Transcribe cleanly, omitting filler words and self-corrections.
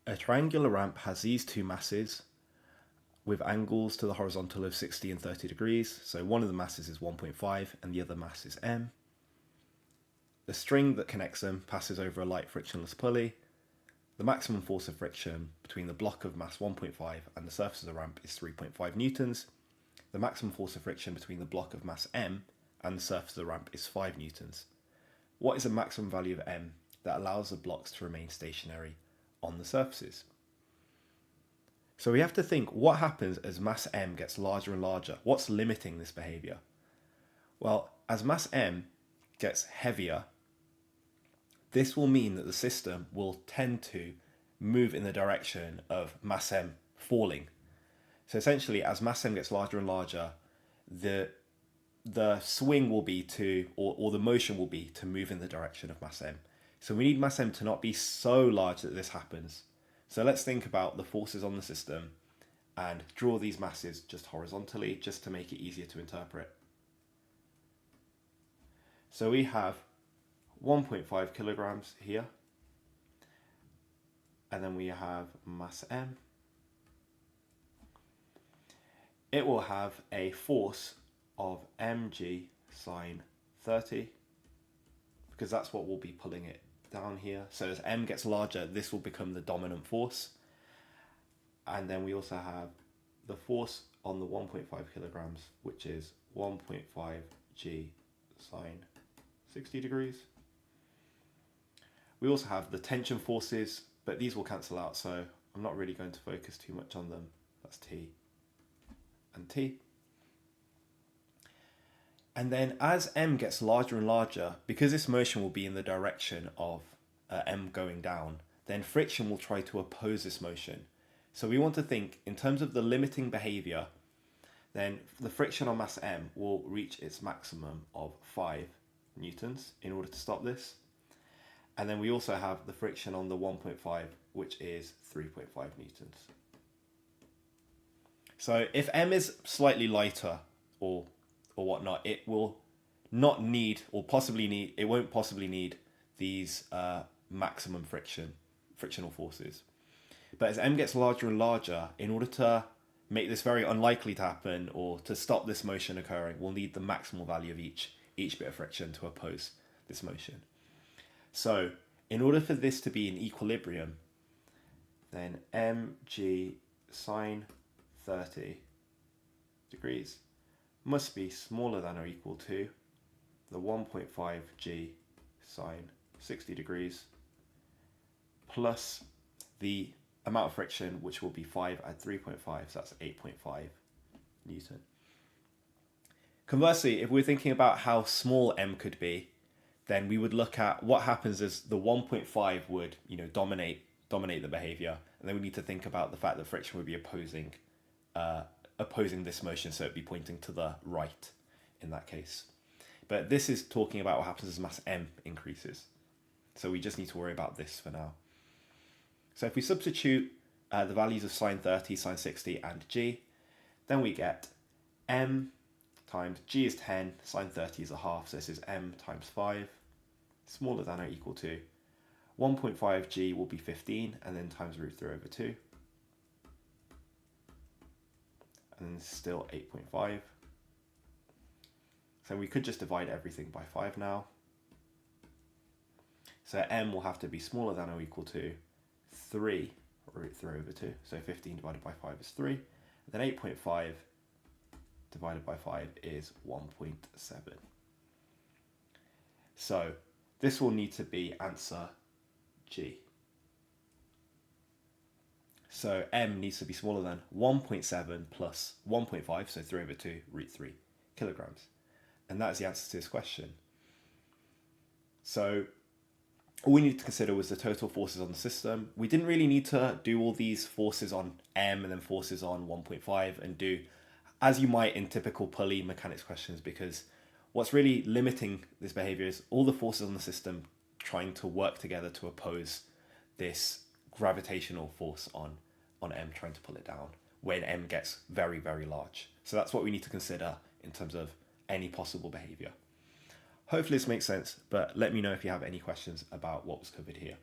A triangular ramp has these two masses with angles to the horizontal of 60 and 30 degrees. So one of the masses is 1.5 and the other mass is m. The string that connects them passes over a light frictionless pulley. The maximum force of friction between the block of mass 1.5 and the surface of the ramp is 3.5 newtons. The maximum force of friction between the block of mass m and the surface of the ramp is 5 newtons. What is the maximum value of m that allows the blocks to remain stationary on the surfaces? So we have to think, what happens as mass m gets larger and larger? What's limiting this behavior? Well, as mass m gets heavier, this will mean that the system will tend to move in the direction of mass m falling. So essentially, as mass m gets larger and larger, the swing will be to, or the motion will be to move in the direction of mass m. So we need mass m to not be so large that this happens. So let's think about the forces on the system and draw these masses just horizontally, just to make it easier to interpret. So we have 1.5 kilograms here, and then we have mass m. It will have a force of mg sine 30, because that's what will be pulling it down here. So as m gets larger, this will become the dominant force. And then we also have the force on the 1.5 kilograms, which is 1.5 g sine 60 degrees. We also have the tension forces, but these will cancel out, so I'm not really going to focus too much on them. That's T and T. And then as m gets larger and larger, because this motion will be in the direction of m going down, then friction will try to oppose this motion. So we want to think in terms of the limiting behavior, then the friction on mass m will reach its maximum of 5 newtons in order to stop this. And then we also have the friction on the 1.5, which is 3.5 newtons. So if m is slightly lighter or whatnot, it will not need, or possibly need, it won't possibly need these maximum frictional forces. But as m gets larger and larger, in order to make this very unlikely to happen or to stop this motion occurring, we'll need the maximal value of each bit of friction to oppose this motion. So in order for this to be in equilibrium, then mg sine 30 degrees must be smaller than or equal to the 1.5 g sine 60 degrees plus the amount of friction, which will be 5 at 3.5, so that's 8.5 Newton. Conversely, if we're thinking about how small m could be, then we would look at what happens as the 1.5 would, dominate the behavior, and then we need to think about the fact that friction would be opposing this motion, so it'd be pointing to the right in that case. But this is talking about what happens as mass m increases. So we just need to worry about this for now. So if we substitute the values of sine 30, sine 60, and g, then we get m times g is 10, sine 30 is a half, so this is m times 5, smaller than or equal to 1.5g will be 15, and then times root 3 over 2, and then still 8.5. So we could just divide everything by 5 now. So m will have to be smaller than or equal to 3 root 3 over 2. So 15 divided by 5 is 3. And then 8.5 divided by 5 is 1.7. So this will need to be answer G. So m needs to be smaller than 1.7 plus 1.5, so 3 over 2, root 3 kilograms. And that is the answer to this question. So all we need to consider was the total forces on the system. We didn't really need to do all these forces on m and then forces on 1.5 and do as you might in typical pulley mechanics questions, because what's really limiting this behavior is all the forces on the system trying to work together to oppose this gravitational force on m trying to pull it down when m gets very, very large. So that's what we need to consider in terms of any possible behavior. Hopefully this makes sense, but let me know if you have any questions about what was covered here.